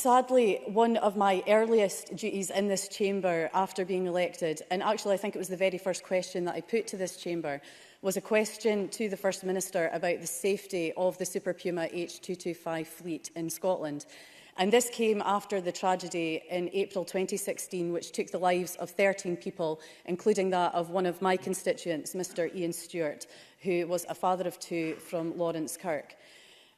sadly one of my earliest duties in this chamber after being elected, and actually I think it was the very first question that I put to this chamber, was a question to the First Minister about the safety of the Super Puma H225 fleet in Scotland. And this came after the tragedy in April 2016, which took the lives of 13 people, including that of one of my constituents, Mr Ian Stewart, who was a father of 2 from Lawrence Kirk.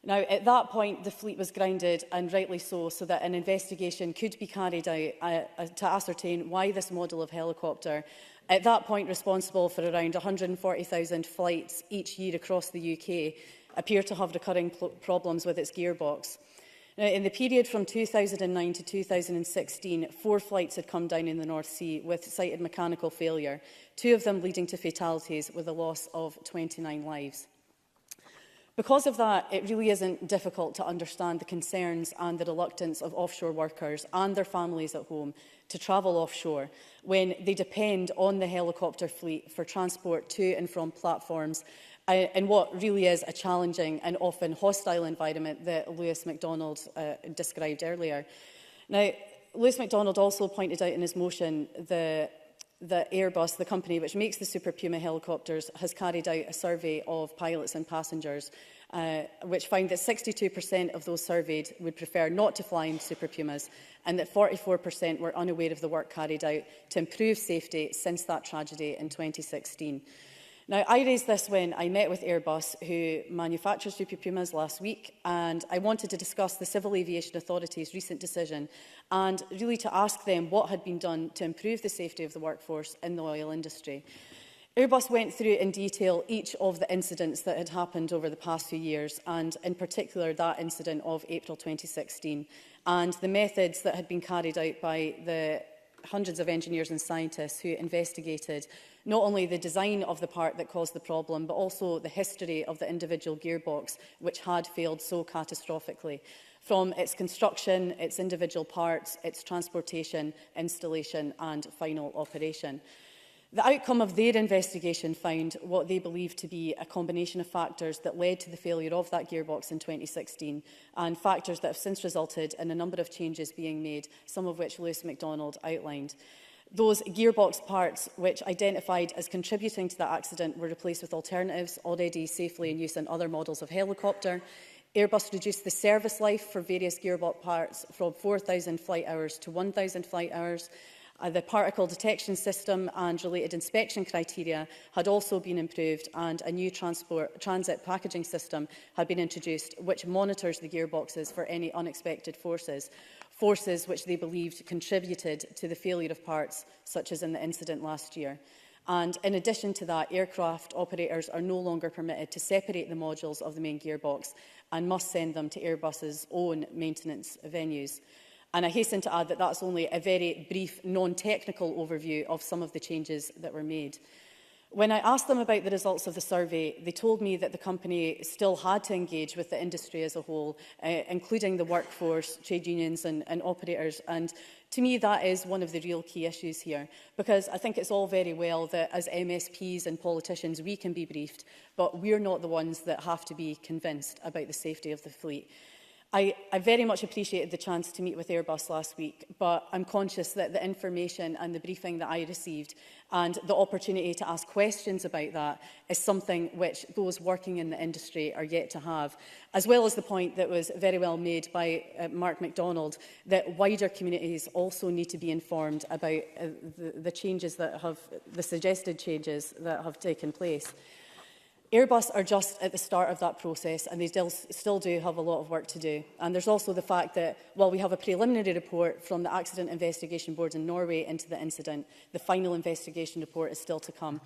Now, at that point, the fleet was grounded, and rightly so that an investigation could be carried out to ascertain why this model of helicopter, at that point responsible for around 140,000 flights each year across the UK, appeared to have recurring problems with its gearbox. Now, in the period from 2009 to 2016, 4 flights had come down in the North Sea with cited mechanical failure, 2 of them leading to fatalities with a loss of 29 lives. Because of that, it really isn't difficult to understand the concerns and the reluctance of offshore workers and their families at home to travel offshore when they depend on the helicopter fleet for transport to and from platforms in what really is a challenging and often hostile environment that Lewis MacDonald described earlier. Now, Lewis MacDonald also pointed out in his motion that Airbus, the company which makes the Super Puma helicopters, has carried out a survey of pilots and passengers, which found that 62% of those surveyed would prefer not to fly in Super Pumas, and that 44% were unaware of the work carried out to improve safety since that tragedy in 2016. Now, I raised this when I met with Airbus, who manufactures Super Pumas, last week, and I wanted to discuss the Civil Aviation Authority's recent decision and really to ask them what had been done to improve the safety of the workforce in the oil industry. Airbus went through in detail each of the incidents that had happened over the past few years, and in particular that incident of April 2016, and the methods that had been carried out by the hundreds of engineers and scientists who investigated not only the design of the part that caused the problem, but also the history of the individual gearbox, which had failed so catastrophically, from its construction, its individual parts, its transportation, installation and final operation. The outcome of their investigation found what they believed to be a combination of factors that led to the failure of that gearbox in 2016, and factors that have since resulted in a number of changes being made, some of which Lewis MacDonald outlined. Those gearbox parts which identified as contributing to that accident were replaced with alternatives already safely in use in other models of helicopter. Airbus reduced the service life for various gearbox parts from 4,000 flight hours to 1,000 flight hours. The particle detection system and related inspection criteria had also been improved, and a new transit packaging system had been introduced which monitors the gearboxes for any unexpected forces which they believed contributed to the failure of parts, such as in the incident last year. And in addition to that, aircraft operators are no longer permitted to separate the modules of the main gearbox and must send them to Airbus's own maintenance venues. And I hasten to add that that's only a very brief, non-technical overview of some of the changes that were made. When I asked them about the results of the survey, they told me that the company still had to engage with the industry as a whole, including the workforce, trade unions and operators. And to me, that is one of the real key issues here, because I think it's all very well that as MSPs and politicians we can be briefed, but we're not the ones that have to be convinced about the safety of the fleet. I very much appreciated the chance to meet with Airbus last week, but I'm conscious that the information and the briefing that I received and the opportunity to ask questions about that is something which those working in the industry are yet to have, as well as the point that was very well made by Mark MacDonald, that wider communities also need to be informed about the changes that have, the suggested changes that have taken place. Airbus are just at the start of that process, and they still do have a lot of work to do. And there's also the fact that while we have a preliminary report from the Accident Investigation Board in Norway into the incident, the final investigation report is still to come.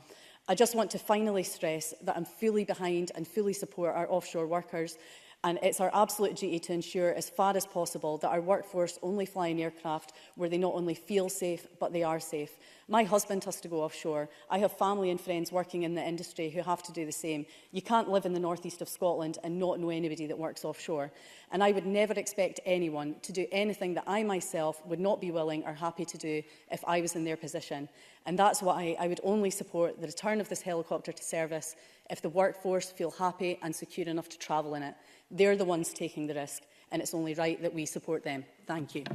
I just want to finally stress that I'm fully behind and fully support our offshore workers, and it's our absolute duty to ensure as far as possible that our workforce only fly in aircraft where they not only feel safe, but they are safe. My husband has to go offshore. I have family and friends working in the industry who have to do the same. You can't live in the northeast of Scotland and not know anybody that works offshore. And I would never expect anyone to do anything that I myself would not be willing or happy to do if I was in their position. And that's why I would only support the return of this helicopter to service if the workforce feel happy and secure enough to travel in it. They're the ones taking the risk, and it's only right that we support them. Thank you.